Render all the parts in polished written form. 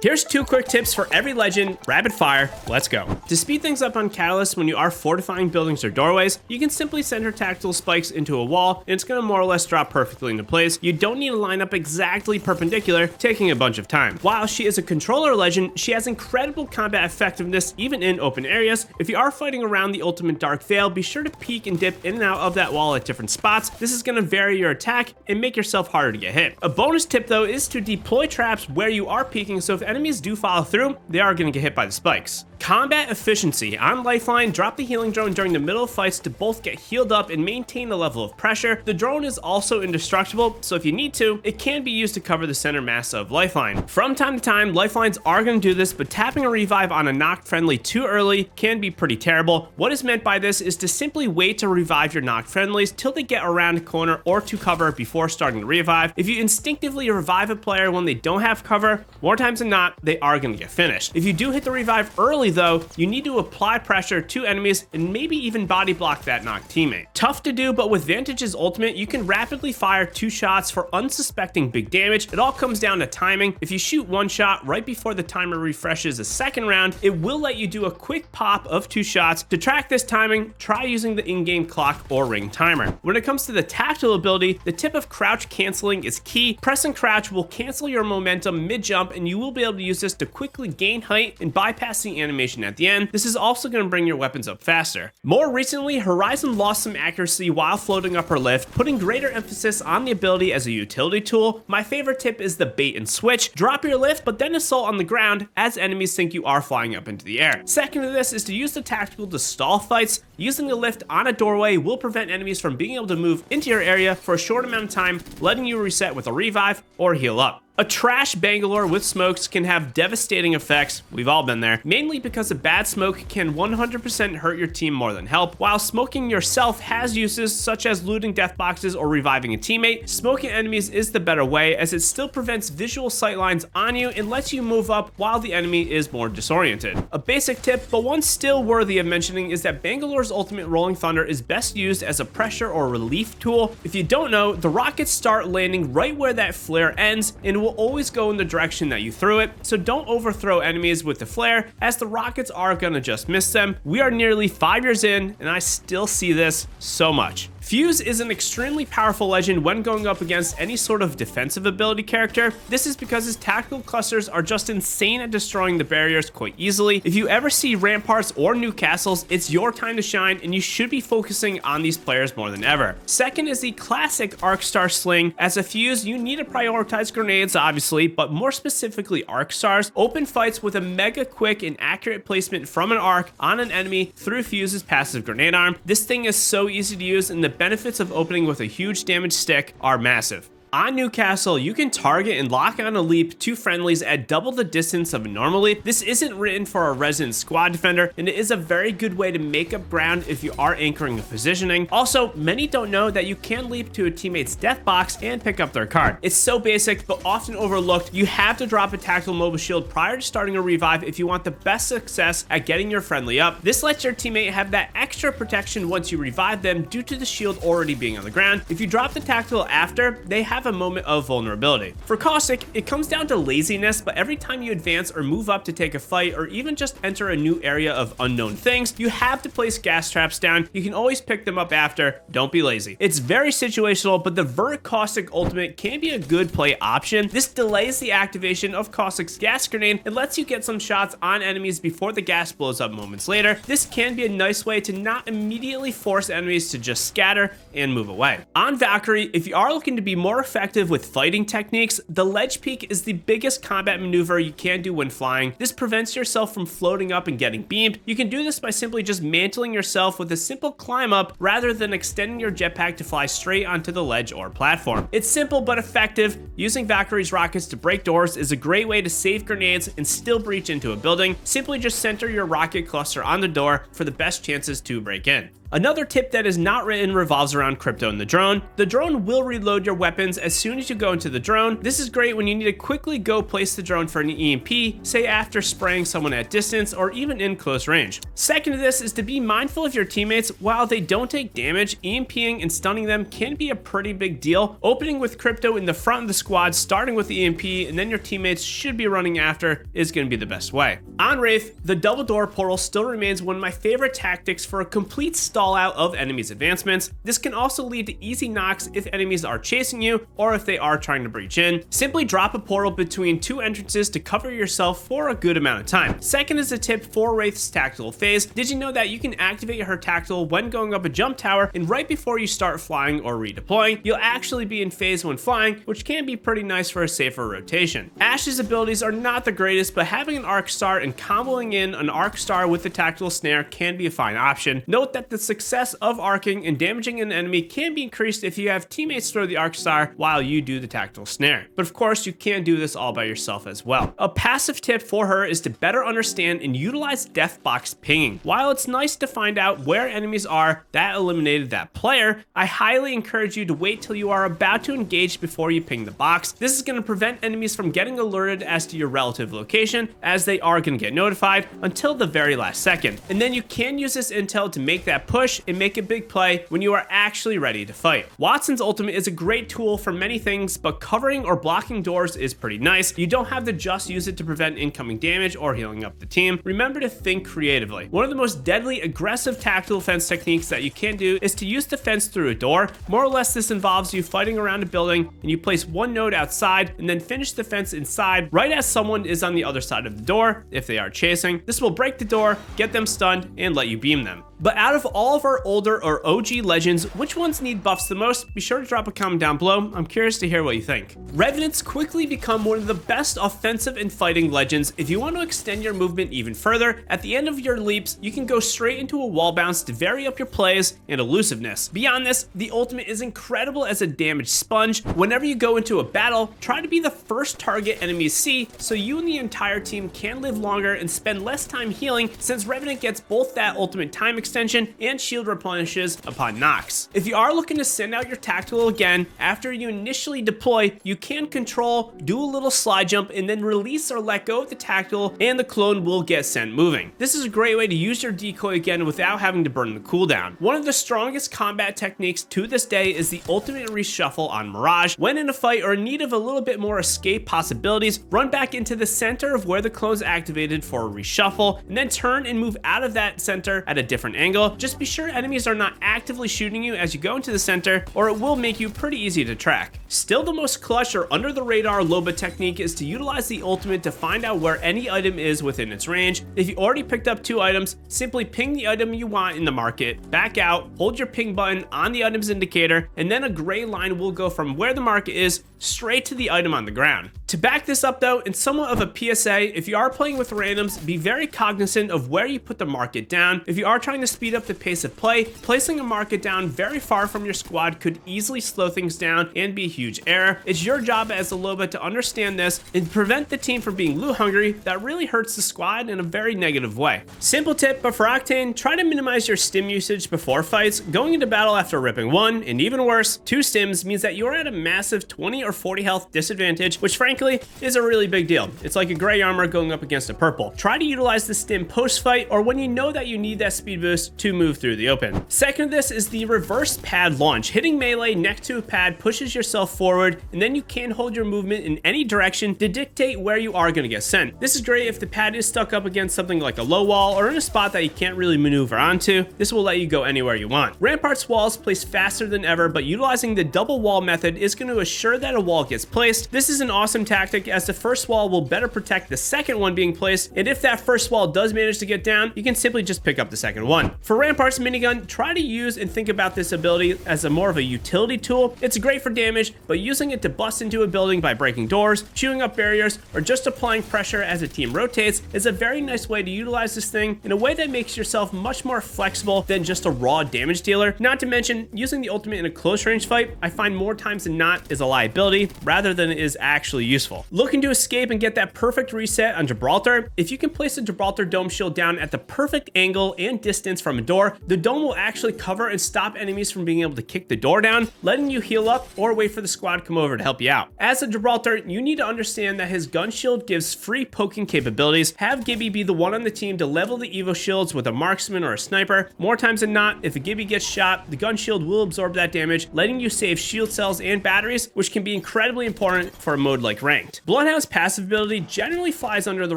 Here's 2 quick tips for every legend, rapid fire, let's go. To speed things up on Catalyst when you are fortifying buildings or doorways, you can simply send her tactical spikes into a wall and it's gonna more or less drop perfectly into place. You don't need to line up exactly perpendicular, taking a bunch of time. While she is a controller legend, she has incredible combat effectiveness even in open areas. If you are fighting around the ultimate Dark Veil, be sure to peek and dip in and out of that wall at different spots. This is gonna vary your attack and make yourself harder to get hit. A bonus tip though is to deploy traps where you are peeking, so if enemies do follow through, they are going to get hit by the spikes. Combat efficiency. On Lifeline, drop the healing drone during the middle of fights to both get healed up and maintain a level of pressure. The drone is also indestructible, so if you need to, it can be used to cover the center mass of Lifeline. From time to time, Lifelines are going to do this, but tapping a revive on a knocked friendly too early can be pretty terrible. What is meant by this is to simply wait to revive your knocked friendlies till they get around a corner or to cover before starting to revive. If you instinctively revive a player when they don't have cover, more times than not, they are going to get finished. If you do hit the revive early though, you need to apply pressure to enemies and maybe even body block that knocked teammate. Tough to do, but with Vantage's ultimate, you can rapidly fire 2 shots for unsuspecting big damage. It all comes down to timing. If you shoot 1 shot right before the timer refreshes a second round, it will let you do a quick pop of 2 shots. To track this timing, try using the in-game clock or ring timer. When it comes to the tactile ability, the tip of crouch canceling is key. Press and crouch will cancel your momentum mid-jump and you will be able to use this to quickly gain height and bypass the animation at the end. This is also going to bring your weapons up faster. More recently, Horizon lost some accuracy while floating up her lift, putting greater emphasis on the ability as a utility tool. My favorite tip is the bait and switch. Drop your lift, but then assault on the ground as enemies think you are flying up into the air. Second to this is to use the tactical to stall fights. Using the lift on a doorway will prevent enemies from being able to move into your area for a short amount of time, letting you reset with a revive or heal up. A trash Bangalore with smokes can have devastating effects, we've all been there, mainly because a bad smoke can 100% hurt your team more than help. While smoking yourself has uses such as looting death boxes or reviving a teammate, smoking enemies is the better way as it still prevents visual sightlines on you and lets you move up while the enemy is more disoriented. A basic tip, but one still worthy of mentioning, is that Bangalore's ultimate Rolling Thunder is best used as a pressure or relief tool. If you don't know, the rockets start landing right where that flare ends and will always go in the direction that you threw it, so don't overthrow enemies with the flare as the rockets are gonna just miss them. We are nearly 5 years in and I still see this so much. Fuse is an extremely powerful legend when going up against any sort of defensive ability character. This is because his tactical clusters are just insane at destroying the barriers quite easily. If you ever see ramparts or new castles, it's your time to shine and you should be focusing on these players more than ever. Second is the classic Arc Star Sling. As a Fuse, you need to prioritize grenades obviously, but more specifically Arc Stars. Open fights with a mega quick and accurate placement from an arc on an enemy through Fuse's passive grenade arm. This thing is so easy to use and the benefits of opening with a huge damage stick are massive. On Newcastle, you can target and lock on a leap to friendlies at double the distance of a normal leap. This isn't written for a resident squad defender, and it is a very good way to make up ground if you are anchoring a positioning. Also, many don't know that you can leap to a teammate's death box and pick up their card. It's so basic, but often overlooked. You have to drop a tactical mobile shield prior to starting a revive if you want the best success at getting your friendly up. This lets your teammate have that extra protection once you revive them due to the shield already being on the ground. If you drop the tactical after, they have a moment of vulnerability. For Caustic, it comes down to laziness, but every time you advance or move up to take a fight or even just enter a new area of unknown things, you have to place gas traps down. You can always pick them up after. Don't be lazy. It's very situational, but the Vert Caustic ultimate can be a good play option. This delays the activation of Caustic's gas grenade and lets you get some shots on enemies before the gas blows up moments later. This can be a nice way to not immediately force enemies to just scatter and move away. On Valkyrie, if you are looking to be more effective with fighting techniques, the ledge peek is the biggest combat maneuver you can do when flying. This prevents yourself from floating up and getting beamed. You can do this by simply just mantling yourself with a simple climb up rather than extending your jetpack to fly straight onto the ledge or platform. It's simple but effective. Using Valkyrie's rockets to break doors is a great way to save grenades and still breach into a building. Simply just center your rocket cluster on the door for the best chances to break in. Another tip that is not written revolves around crypto and the drone. The drone will reload your weapons as soon as you go into the drone. This is great when you need to quickly go place the drone for an EMP, say after spraying someone at distance or even in close range. Second to this is to be mindful of your teammates. While they don't take damage, EMPing and stunning them can be a pretty big deal. Opening with crypto in the front of the squad, starting with the EMP, and then your teammates should be running after is going to be the best way. On Wraith, the double door portal still remains one of my favorite tactics for a complete stall out of enemies' advancements. This can also lead to easy knocks if enemies are chasing you or if they are trying to breach in. Simply drop a portal between two entrances to cover yourself for a good amount of time. Second is a tip for Wraith's tactical phase. Did you know that you can activate her tactical when going up a jump tower, and right before you start flying or redeploying, you'll actually be in phase when flying, which can be pretty nice for a safer rotation. Ashe's abilities are not the greatest, but having an arc star and comboing in an arc star with the tactical snare can be a fine option. Note that the success of arcing and damaging an enemy can be increased if you have teammates throw the arc star while you do the tactical snare. But of course, you can do this all by yourself as well. A passive tip for her is to better understand and utilize death box pinging. While it's nice to find out where enemies are that eliminated that player, I highly encourage you to wait till you are about to engage before you ping the box. This is going to prevent enemies from getting alerted as to your relative location, as they are going to get notified until the very last second. And then you can use this intel to make that push and make a big play when you are actually ready to fight. Watson's ultimate is a great tool for many things, but covering or blocking doors is pretty nice. You don't have to just use it to prevent incoming damage or healing up the team. Remember to think creatively. One of the most deadly aggressive tactical fence techniques that you can do is to use the fence through a door. More or less, this involves you fighting around a building and you place one node outside and then finish the fence inside right as someone is on the other side of the door if they are chasing. This will break the door, get them stunned, and let you beam them. But out of all of our older or OG legends, which ones need buffs the most? Be sure to drop a comment down below. I'm curious to hear what you think. Revenants quickly become one of the best offensive and fighting legends. If you want to extend your movement even further, at the end of your leaps, you can go straight into a wall bounce to vary up your plays and elusiveness. Beyond this, the ultimate is incredible as a damage sponge. Whenever you go into a battle, try to be the first target enemies see so you and the entire team can live longer and spend less time healing, since Revenant gets both that ultimate time extension and shield replenishes upon knocks. If you are looking to send out your tactical again, after you initially deploy, you can control, do a little slide jump, and then release or let go of the tactical, and the clone will get sent moving. This is a great way to use your decoy again without having to burn the cooldown. One of the strongest combat techniques to this day is the ultimate reshuffle on Mirage. When in a fight or in need of a little bit more escape possibilities, run back into the center of where the clone's activated for a reshuffle, and then turn and move out of that center at a different angle. Just be sure enemies are not actively shooting you as you go into the center, or it will make you pretty easy to track. Still, the most clutch or under the radar Loba technique is to utilize the ultimate to find out where any item is within its range. If you already picked up 2 items, simply ping the item you want in the market, back out, hold your ping button on the item's indicator, and then a gray line will go from where the market is straight to the item on the ground. To back this up though, in somewhat of a PSA, if you are playing with randoms, be very cognizant of where you put the market down. If you are trying to speed up the pace of play, placing a market down very far from your squad could easily slow things down and be a huge error. It's your job as a Loba to understand this and prevent the team from being loot hungry. That really hurts the squad in a very negative way. Simple tip, but for Octane, try to minimize your stim usage before fights. Going into battle after ripping 1, and even worse, 2 stims means that you're at a massive 20 or 40 health disadvantage, which frankly is a really big deal. It's like a gray armor going up against a purple. Try to utilize the stim post-fight or when you know that you need that speed boost to move through the open. Second to this is the reverse pad launch. Hitting melee next to a pad pushes yourself forward, and then you can hold your movement in any direction to dictate where you are going to get sent. This is great if the pad is stuck up against something like a low wall or in a spot that you can't really maneuver onto. This will let you go anywhere you want. Rampart's walls place faster than ever, but utilizing the double wall method is going to assure that a wall gets placed. This is an awesome tactic as the first wall will better protect the second one being placed, and if that first wall does manage to get down, you can simply just pick up the second one. For Rampart's minigun, try to use and think about this ability as a more of a utility tool. It's great for damage, but using it to bust into a building by breaking doors, chewing up barriers, or just applying pressure as a team rotates is a very nice way to utilize this thing in a way that makes yourself much more flexible than just a raw damage dealer. Not to mention, using the ultimate in a close range fight, I find more times than not is a liability ability rather than it is actually useful. Looking to escape and get that perfect reset on Gibraltar? If you can place a Gibraltar dome shield down at the perfect angle and distance from a door, the dome will actually cover and stop enemies from being able to kick the door down, letting you heal up or wait for the squad to come over to help you out. As a Gibraltar, you need to understand that his gun shield gives free poking capabilities. Have Gibby be the one on the team to level the Evo shields with a marksman or a sniper. More times than not, if a Gibby gets shot, the gun shield will absorb that damage, letting you save shield cells and batteries, which can be incredibly important for a mode like Ranked. Bloodhound's passive ability generally flies under the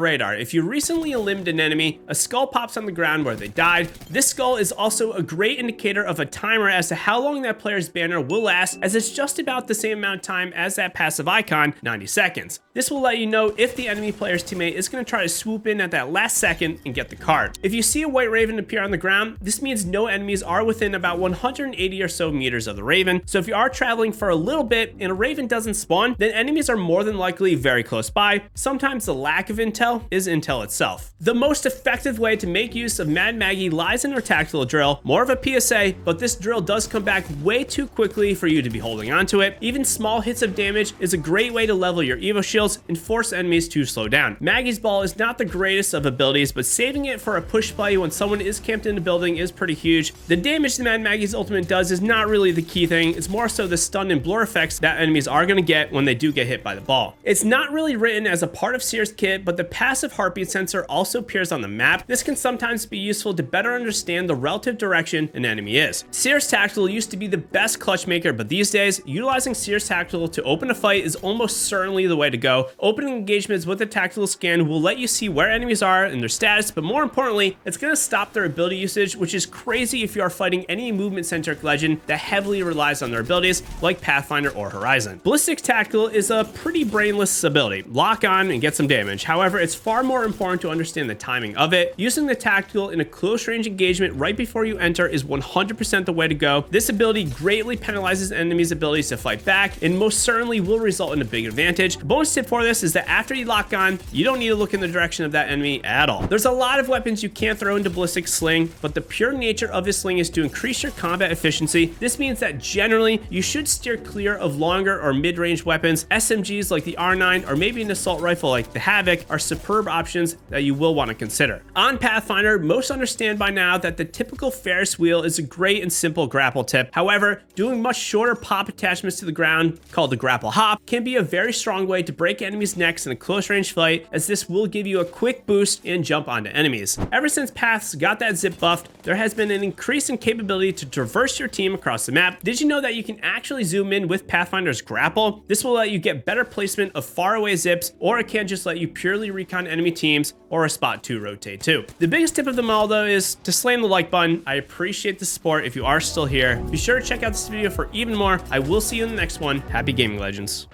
radar. If you recently eliminated an enemy, a skull pops on the ground where they died. This skull is also a great indicator of a timer as to how long that player's banner will last, as it's just about the same amount of time as that passive icon, 90 seconds. This will let you know if the enemy player's teammate is going to try to swoop in at that last second and get the card. If you see a white raven appear on the ground, this means no enemies are within about 180 or so meters of the raven. So if you are traveling for a little bit and a raven doesn't spawn, then enemies are more than likely very close by. Sometimes the lack of intel is intel itself. The most effective way to make use of Mad Maggie lies in her tactical drill. More of a PSA, but this drill does come back way too quickly for you to be holding onto it. Even small hits of damage is a great way to level your Evo shields and force enemies to slow down. Maggie's ball is not the greatest of abilities, but saving it for a push play when someone is camped in the building is pretty huge. The damage that Mad Maggie's ultimate does is not really the key thing. It's more so the stun and blur effects that enemies are going to get when they do get hit by the ball. It's not really written as a part of Seer's kit, but the passive heartbeat sensor also appears on the map. This can sometimes be useful to better understand the relative direction an enemy is. Seer's Tactical used to be the best clutch maker, but these days, utilizing Seer's Tactical to open a fight is almost certainly the way to go. Opening engagements with a tactical scan will let you see where enemies are and their status, but more importantly, it's going to stop their ability usage, which is crazy if you are fighting any movement-centric legend that heavily relies on their abilities, like Pathfinder or Horizon. Ballistic Tactical is a pretty brainless ability. Lock on and get some damage. However, it's far more important to understand the timing of it. Using the Tactical in a close range engagement right before you enter is 100% the way to go. This ability greatly penalizes enemies' abilities to fight back and most certainly will result in a big advantage. A bonus tip for this is that after you lock on, you don't need to look in the direction of that enemy at all. There's a lot of weapons you can't throw into Ballistic Sling, but the pure nature of this sling is to increase your combat efficiency. This means that generally you should steer clear of longer or mid-range weapons. SMGs like the R9 or maybe an assault rifle like the Havoc are superb options that you will want to consider. On Pathfinder, most understand by now that the typical Ferris wheel is a great and simple grapple tip. However, doing much shorter pop attachments to the ground, called the grapple hop, can be a very strong way to break enemies' necks in a close range fight, as this will give you a quick boost and jump onto enemies. Ever since Paths got that zip buffed, there has been an increase in capability to traverse your team across the map. Did you know that you can actually zoom in with Pathfinder's grapple? This will let you get better placement of faraway zips, or it can just let you purely recon enemy teams or a spot to rotate to. The biggest tip of them all though is to slam the like button. I appreciate the support if you are still here. Be sure to check out this video for even more. I will see you in the next one. Happy gaming, legends.